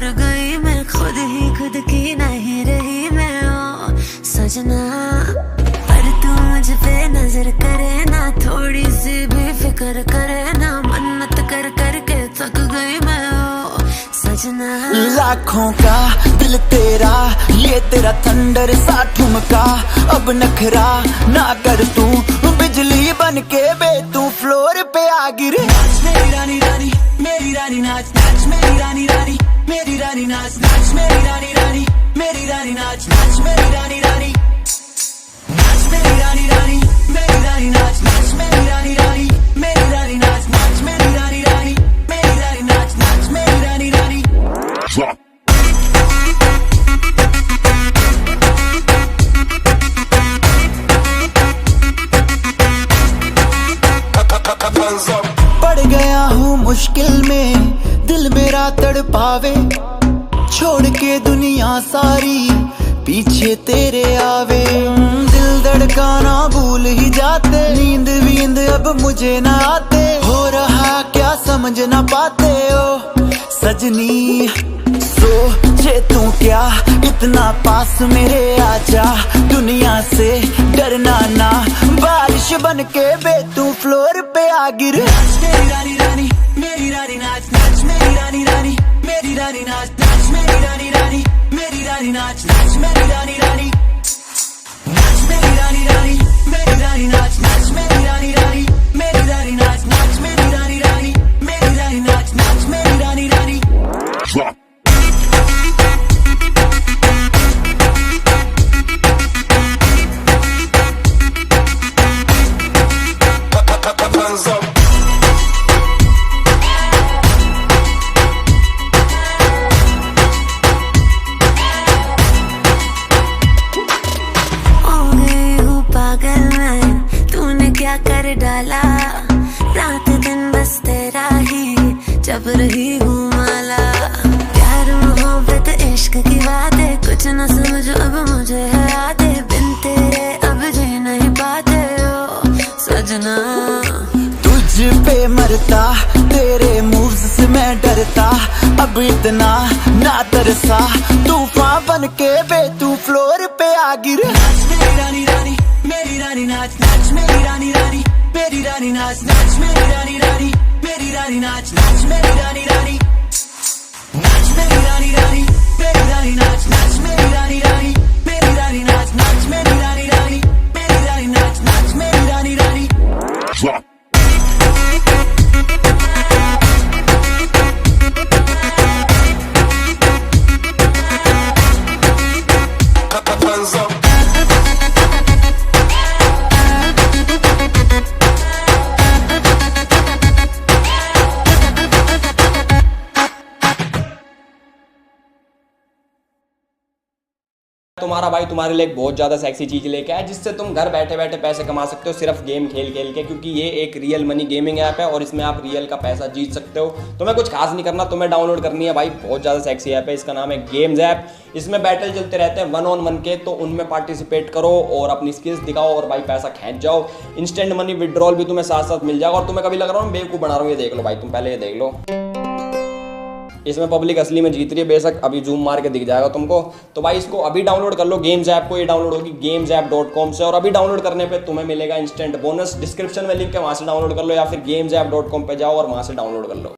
हार गई मैं, खुद की नहीं रही मैं ओ सजना। पर तू मुझ पे नजर करे ना, थोड़ी सी भी फिक्र करे ना, मन्नत कर करके थक गई मैं ओ सजना। लाखों का दिल तेरा, ये तेरा थंडर सा ठुमका, अब नखरा ना कर तू, बिजली बन के बे तू फ्लोर पे आ गिरे। मेरी रानी रानी, मेरी रानी नाच नाच, मेरी रानी रानी, मेरी रानी नाच नाच, मेरी रानी रानी, मेरी रानी नाच नाच, मेरी रानी रानी नाच, मेरी रानी रानी, मेरी रानी नाच नाच, मेरी रानी रानी, मेरी रानी नाच नाच, मेरी रानी रानी, मेरी रानी नाच नाच, मेरी रानी रानी। पड़ गया हूँ मुश्किल में, दिल मेरा तड़पावे, छोड़ के दुनिया सारी पीछे तेरे आवे। दिल धड़काना भूल ही जाते, नींद वींद अब मुझे ना आते, हो रहा क्या समझ ना पाते ओ सजनी। सोचे तू क्या इतना पास मेरे आजा, दुनिया से डरना ना, बारिश बन के बे तू फ्लोर पे आ गिर। मेरी रानी रानी, मेरी रानी नाच नाच, मेरी रानी रानी, मेरी रानी नाच नाच, मेरी रानी रानी, मेरी रानी नाच नाच, मेरी रानी रानी नाच, मेरी रानी रानी, मेरी रानी नाच नाच, मेरी रानी रानी, मेरी रानी नाच नाच, मेरी रानी रानी, मेरी रानी नाच नाच, मेरी रानी रानी। क्या कर डाला, रात दिन बस तेरा ही जब रही हूँ माला। प्यार मोहब्बत इश्क की बातें कुछ न समझो अब मुझे है आते, बिन तेरे अब जी नहीं पाते हो सजना। तुझ पे मरता, तेरे मूव्स से मैं डरता, अब इतना ना तरसा, तूफान बन के बे तू फ्लोर पे आ गिर। मेरी रानी रानी, मेरी रानी नाच नाच, मेरी रानी रानी, मेरी रानी नाच नाच, मेरी रानी रानी, मेरी रानी नाच नाच, मेरी रानी रानी नाच, मेरी रानी रानी, मेरी रानी नाच नाच, मेरी रानी रानी, मेरी रानी नाच नाच, मेरी रानी रानी, मेरी रानी नाच नाच, मेरी रानी रानी। तुम्हारा भाई तुम्हारे लिए एक बहुत ज़्यादा सेक्सी चीज़ लेके आया, जिससे तुम घर बैठे बैठे पैसे कमा सकते हो सिर्फ गेम खेल खेल के, क्योंकि ये एक रियल मनी गेमिंग ऐप है और इसमें आप रियल का पैसा जीत सकते हो। तुम्हें कुछ खास नहीं करना, तुम्हें डाउनलोड करनी है भाई, बहुत ज़्यादा सेक्सी ऐप है, इसका नाम है गेम्स ऐप। इसमें बैटल चलते रहते हैं 1-on-1 के, तो उनमें पार्टिसिपेट करो और अपनी स्किल्स दिखाओ और भाई पैसा खींच जाओ। इंस्टेंट मनी विड्रॉल भी तुम्हें साथ साथ मिल जाएगा। और तुम्हें कभी लग रहा हूँ बेवकूफ़ बना रहा हूँ, ये देख लो भाई, तुम पहले ये देख लो, इसमें पब्लिक असली में जीत रही है, बेशक अभी जूम मार के दिख जाएगा तुमको। तो भाई इसको अभी डाउनलोड कर लो, गेम्स ऐप को। ये डाउनलोड होगी gamesapp.com से, और अभी डाउनलोड करने पे तुम्हें मिलेगा इंस्टेंट बोनस। डिस्क्रिप्शन में लिंक है, वहाँ से डाउनलोड कर लो, या फिर gamesapp.com पे जाओ और वहाँ से डाउनलोड कर लो।